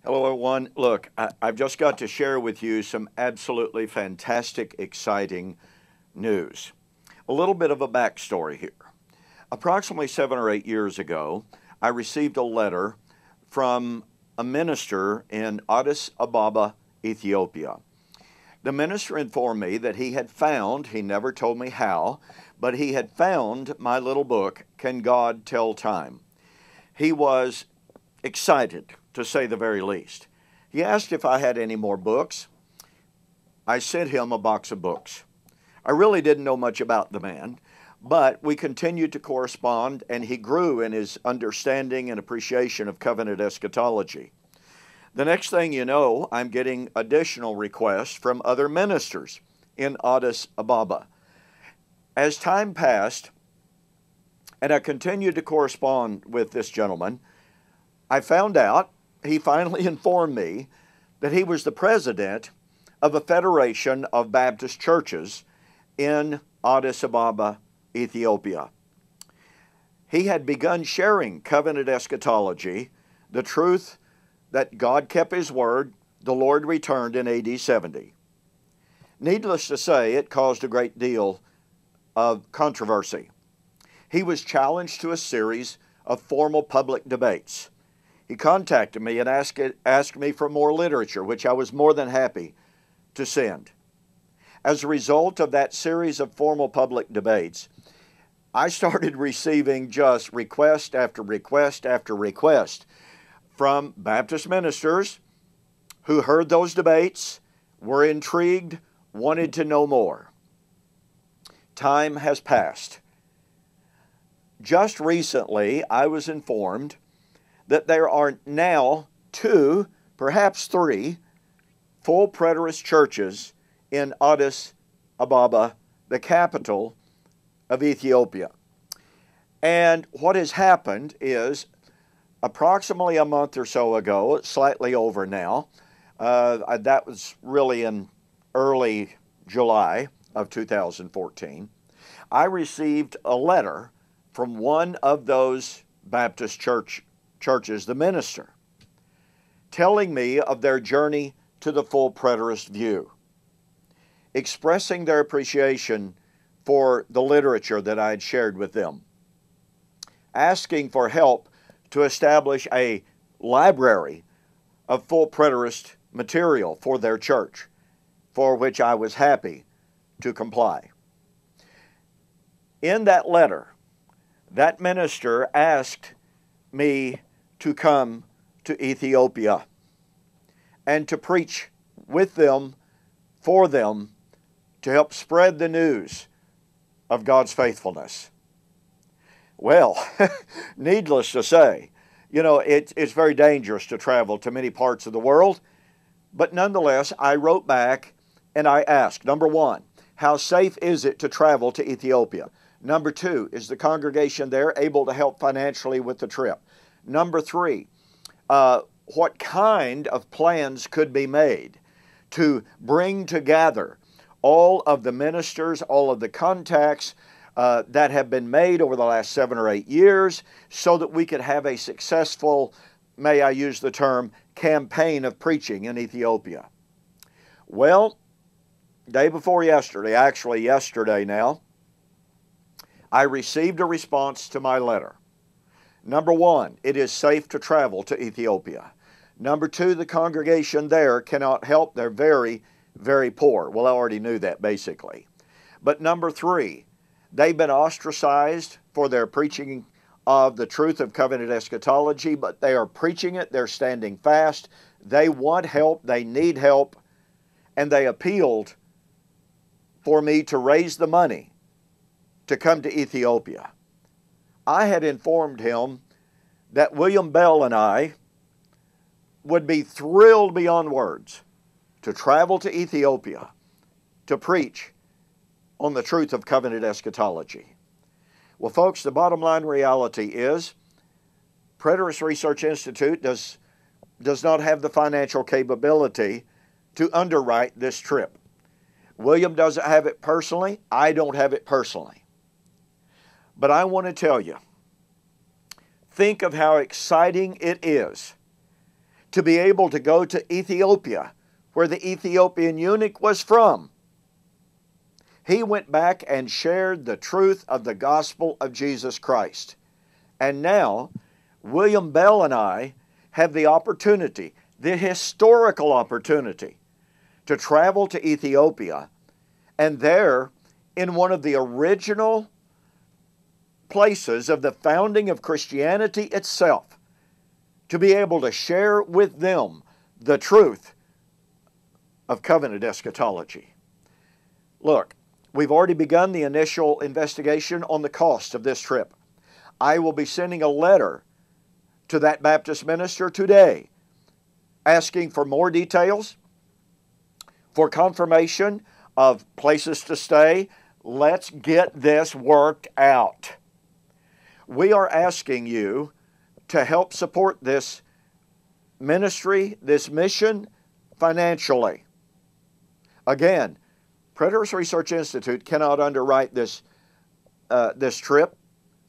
Hello, everyone. Look, I've just got to share with you some absolutely fantastic, exciting news. A little bit of a backstory here. Approximately 7 or 8 years ago, I received a letter from a minister in Addis Ababa, Ethiopia. The minister informed me that he never told me how, but he had found my little book, Can God Tell Time? He was excited, to say the very least. He asked if I had any more books. I sent him a box of books. I really didn't know much about the man, but we continued to correspond, and he grew in his understanding and appreciation of covenant eschatology. The next thing you know, I'm getting additional requests from other ministers in Addis Ababa. As time passed, and I continued to correspond with this gentleman, I found out, he finally informed me, that he was the president of a federation of Baptist churches in Addis Ababa, Ethiopia. He had begun sharing covenant eschatology, the truth that God kept His word, the Lord returned in AD 70. Needless to say, it caused a great deal of controversy. He was challenged to a series of formal public debates. He contacted me and asked me for more literature, which I was more than happy to send. As a result of that series of formal public debates, I started receiving just request after request after request from Baptist ministers who heard those debates, were intrigued, wanted to know more. Time has passed. Just recently, I was informed that there are now 2, perhaps 3, full preterist churches in Addis Ababa, the capital of Ethiopia. And what has happened is, approximately a month or so ago, slightly over now, that was really in early July of 2014, I received a letter from one of those Baptist churches, the minister, telling me of their journey to the full preterist view, expressing their appreciation for the literature that I had shared with them, asking for help to establish a library of full preterist material for their church, for which I was happy to comply. In that letter, that minister asked me to come to Ethiopia and to preach with them, for them, to help spread the news of God's faithfulness. Well, needless to say, it's very dangerous to travel to many parts of the world, but nonetheless, I wrote back and I asked, number one, how safe is it to travel to Ethiopia? Number two, is the congregation there able to help financially with the trip? Number three, what kind of plans could be made to bring together all of the ministers, all of the contacts that have been made over the last 7 or 8 years, so that we could have a successful, may I use the term, campaign of preaching in Ethiopia? Well, day before yesterday, actually yesterday now, I received a response to my letter. Number one, it is safe to travel to Ethiopia. Number two, the congregation there cannot help. They're very, very poor. Well, I already knew that basically. But number three, they've been ostracized for their preaching of the truth of covenant eschatology, but they are preaching it. They're standing fast. They want help. They need help. And they appealed for me to raise the money to come to Ethiopia. I had informed him that William Bell and I would be thrilled beyond words to travel to Ethiopia to preach on the truth of covenant eschatology. Well, folks, the bottom line reality is Preterist Research Institute does not have the financial capability to underwrite this trip. William doesn't have it personally. I don't have it personally. But I want to tell you, think of how exciting it is to be able to go to Ethiopia, where the Ethiopian eunuch was from. He went back and shared the truth of the gospel of Jesus Christ. And now, William Bell and I have the opportunity, the historical opportunity, to travel to Ethiopia, and there, in one of the original places of the founding of Christianity itself, to be able to share with them the truth of covenant eschatology. Look, we've already begun the initial investigation on the cost of this trip. I will be sending a letter to that Baptist minister today asking for more details, for confirmation of places to stay. Let's get this worked out. We are asking you to help support this ministry, this mission, financially. Again, Predators Research Institute cannot underwrite this trip.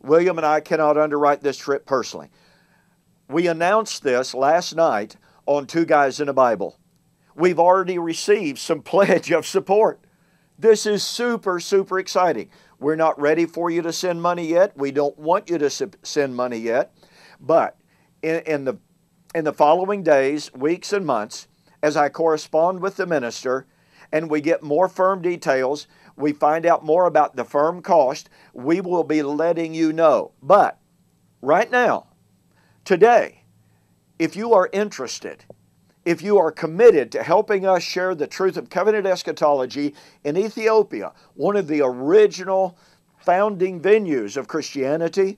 William and I cannot underwrite this trip personally. We announced this last night on Two Guys in a Bible. We've already received some pledge of support. This is super, super exciting. We're not ready for you to send money yet. We don't want you to send money yet. But in the following days, weeks, and months, as I correspond with the minister and we get more firm details, we find out more about the firm cost, we will be letting you know. But right now, today, if you are interested, if you are committed to helping us share the truth of covenant eschatology in Ethiopia, one of the original founding venues of Christianity,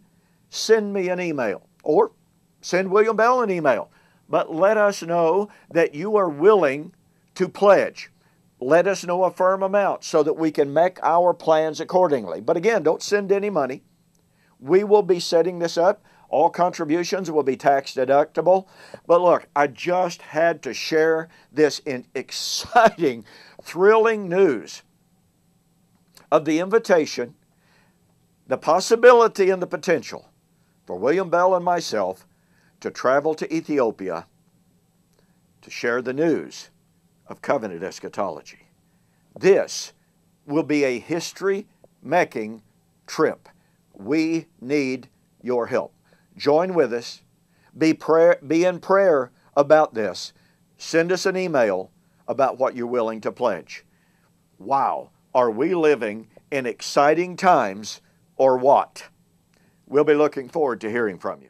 send me an email or send William Bell an email. But let us know that you are willing to pledge. Let us know a firm amount so that we can make our plans accordingly. But again, don't send any money. We will be setting this up. All contributions will be tax deductible. But look, I just had to share this exciting, thrilling news of the invitation, the possibility and the potential for William Bell and myself to travel to Ethiopia to share the news of covenant eschatology. This will be a history-making trip. We need your help. Join with us. Be in prayer about this. Send us an email about what you're willing to pledge. Wow, are we living in exciting times or what? We'll be looking forward to hearing from you.